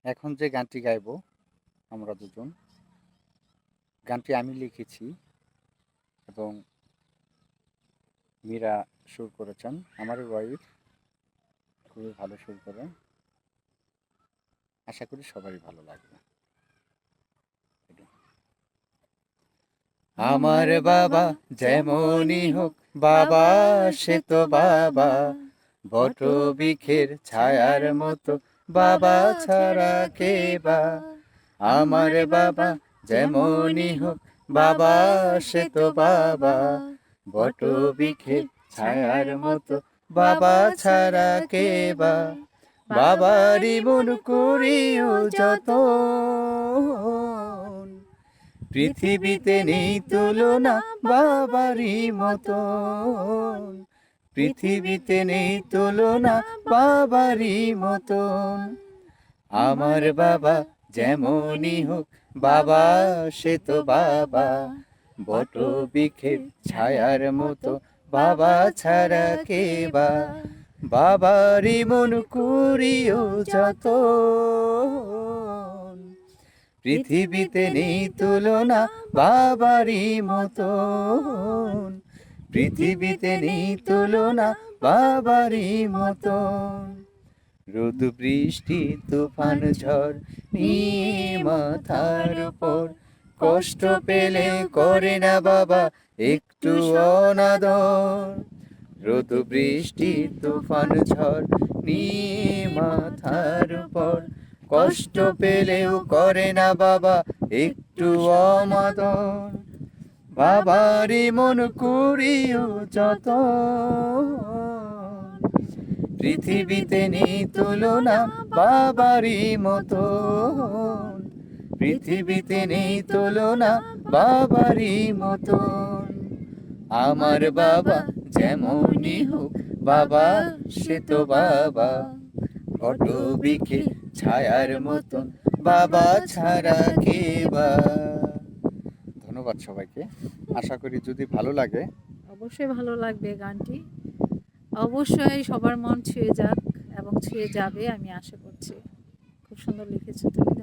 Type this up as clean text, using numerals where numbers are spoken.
এখন যে গানটি গাইব আমরা দুজন, গানটি আমি লিখেছি এবং মীরা সুর করেছেন। আমার ওয়াইফ খুবই ভালো সুর করেন। আশা করি সবারই ভালো লাগবে। আমার বাবা যেমনই হোক বাবা, সে তো বাবা, বট বৃক্ষের ছায়ার মতো বাবা ছাড়া কে বা। আমার বাবা যেমনই হোক বাবা, সে তো বাবা, বট বৃক্ষের ছায়ার মতো বাবা ছাড়া কে বা। বাবারই মন করিও যত, পৃথিবীতে নেই তুলনা বাবারই মতন, পৃথিবীতে নেই তুলনা বাবারই মতন। আমার বাবা যেমনই হোক বাবা, সে তো বাবা, বট বৃক্ষের ছায়ার মতো বাবা ছাড়া কে বা। বাবারই মন করিও যত, পৃথিবীতে নেই তুলনা বাবারই মতন, পৃথিবীতে নেই তুলনা বাবারই মতন। রোদ বৃষ্টি তুফান ঝড় নিয়ে মাথার উপর, কষ্ট পেলে করে না বাবা একটু অনাদর। রোদ বৃষ্টি তুফান ঝড় নিয়ে মাথার উপর, কষ্ট পেলেও করে না বাবা একটু অমাদর। বাবারই মন করিও যত, পৃথিবীতে নেই তুলনা বাবারই মতন, পৃথিবীতে নেই তুলনা বাবারই মতন। আমার বাবা যেমনই হোক বাবা, সে তো বাবা, বট বৃক্ষের ছায়ার মতন বাবা ছাড়া কে বা। ধন্যবাদ সবাইকে। আশা করি যদি ভালো লাগে। অবশ্যই ভালো লাগবে গানটি, অবশ্যই সবার মন ছুঁয়ে যাক এবং ছুঁয়ে যাবে আমি আশা করছি। খুব সুন্দর লিখেছো তুমি।